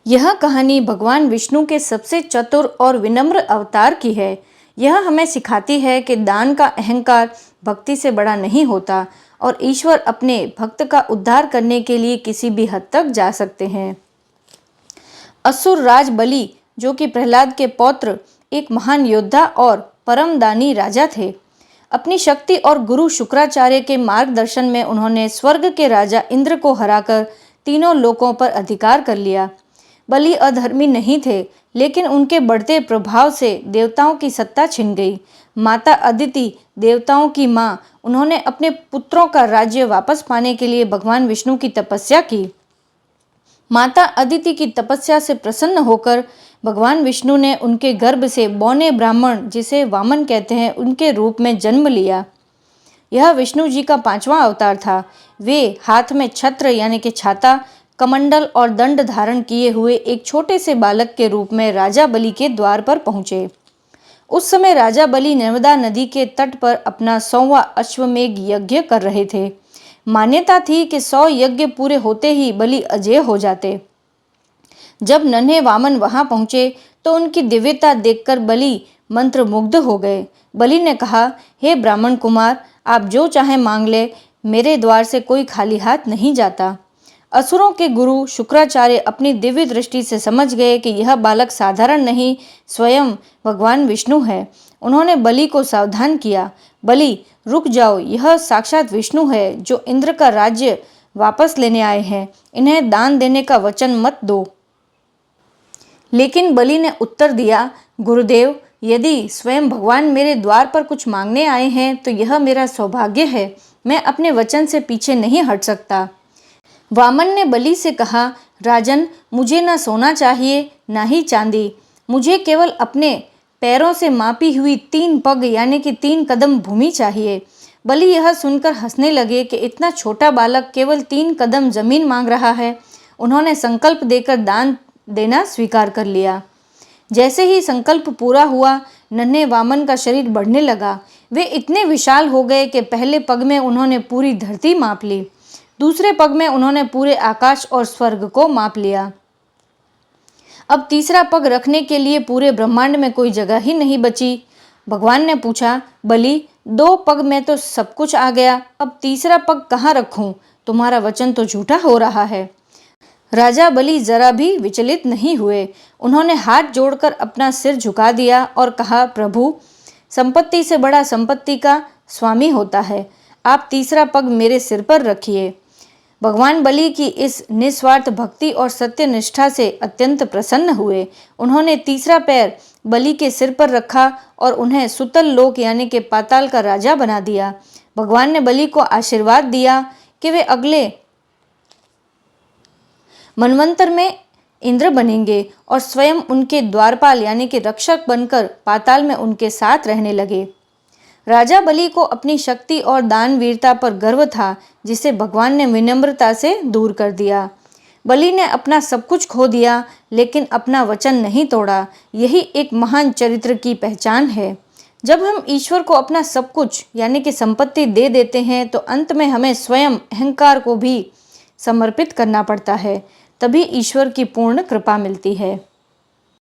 यह कहानी भगवान विष्णु के सबसे चतुर और विनम्र अवतार की है। यह हमें सिखाती है कि दान का अहंकार भक्ति से बड़ा नहीं होता और ईश्वर अपने भक्त का उद्धार करने के लिए किसी भी हद तक जा सकते हैं। असुर राज बलि, जो कि प्रहलाद के पौत्र, एक महान योद्धा और परम दानी राजा थे। अपनी शक्ति और गुरु शुक्राचार्य के मार्गदर्शन में उन्होंने स्वर्ग के राजा इंद्र को हराकर तीनों लोकों पर अधिकार कर लिया। बलि अधर्मी नहीं थे, लेकिन उनके बढ़ते प्रभाव से देवताओं की सत्ता छिन गई। माता अदिति, देवताओं की माँ, उन्होंने अपने पुत्रों का राज्य वापस पाने के लिए भगवान विष्णु की तपस्या की। माता अदिति की तपस्या से प्रसन्न होकर भगवान विष्णु ने उनके गर्भ से बौने ब्राह्मण, जिसे वामन कहते हैं, उनके रूप में जन्म लिया। यह विष्णु जी का 5वां अवतार था। वे हाथ में छत्र यानी कि छाता, कमंडल और दंड धारण किए हुए एक छोटे से बालक के रूप में राजा बलि के द्वार पर पहुंचे। उस समय राजा बलि नर्मदा नदी के तट पर अपना 100वां अश्वमेध यज्ञ कर रहे थे। मान्यता थी कि 100 यज्ञ पूरे होते ही बलि अजेय हो जाते। जब नन्हे वामन वहां पहुंचे तो उनकी दिव्यता देखकर बलि मंत्रमुग्ध हो गए। बलि ने कहा, हे ब्राह्मण कुमार, आप जो चाहे मांग ले, मेरे द्वार से कोई खाली हाथ नहीं जाता। असुरों के गुरु शुक्राचार्य अपनी दिव्य दृष्टि से समझ गए कि यह बालक साधारण नहीं, स्वयं भगवान विष्णु है। उन्होंने बलि को सावधान किया, बलि रुक जाओ, यह साक्षात विष्णु है जो इंद्र का राज्य वापस लेने आए हैं। इन्हें दान देने का वचन मत दो। लेकिन बलि ने उत्तर दिया, गुरुदेव, यदि स्वयं भगवान मेरे द्वार पर कुछ मांगने आए हैं तो यह मेरा सौभाग्य है। मैं अपने वचन से पीछे नहीं हट सकता। वामन ने बलि से कहा, राजन, मुझे ना सोना चाहिए ना ही चांदी, मुझे केवल अपने पैरों से मापी हुई 3 पग यानी कि 3 कदम भूमि चाहिए। बलि यह सुनकर हंसने लगे कि इतना छोटा बालक केवल 3 कदम जमीन मांग रहा है। उन्होंने संकल्प देकर दान देना स्वीकार कर लिया। जैसे ही संकल्प पूरा हुआ, नन्हे वामन का शरीर बढ़ने लगा। वे इतने विशाल हो गए कि पहले पग में उन्होंने पूरी धरती माप ली, दूसरे पग में उन्होंने पूरे आकाश और स्वर्ग को माप लिया। अब तीसरा पग रखने के लिए पूरे ब्रह्मांड में कोई जगह ही नहीं बची। भगवान ने पूछा, बलि, 2 पग में तो सब कुछ आ गया, अब तीसरा पग कहाँ रखूं? तुम्हारा वचन तो झूठा हो रहा है। राजा बलि जरा भी विचलित नहीं हुए। उन्होंने हाथ जोड़कर अपना सिर झुका दिया और कहा, प्रभु, संपत्ति से बड़ा संपत्ति का स्वामी होता है। आप तीसरा पग मेरे सिर पर रखिए। भगवान बलि की इस निस्वार्थ भक्ति और सत्यनिष्ठा से अत्यंत प्रसन्न हुए। उन्होंने तीसरा पैर बलि के सिर पर रखा और उन्हें सुतल लोक यानी कि पाताल का राजा बना दिया। भगवान ने बलि को आशीर्वाद दिया कि वे अगले मनवंतर में इंद्र बनेंगे और स्वयं उनके द्वारपाल यानी कि रक्षक बनकर पाताल में उनके साथ रहने लगे। राजा बलि को अपनी शक्ति और दानवीरता पर गर्व था, जिसे भगवान ने विनम्रता से दूर कर दिया। बलि ने अपना सब कुछ खो दिया, लेकिन अपना वचन नहीं तोड़ा। यही एक महान चरित्र की पहचान है। जब हम ईश्वर को अपना सब कुछ यानी कि संपत्ति दे देते हैं तो अंत में हमें स्वयं अहंकार को भी समर्पित करना पड़ता है, तभी ईश्वर की पूर्ण कृपा मिलती है।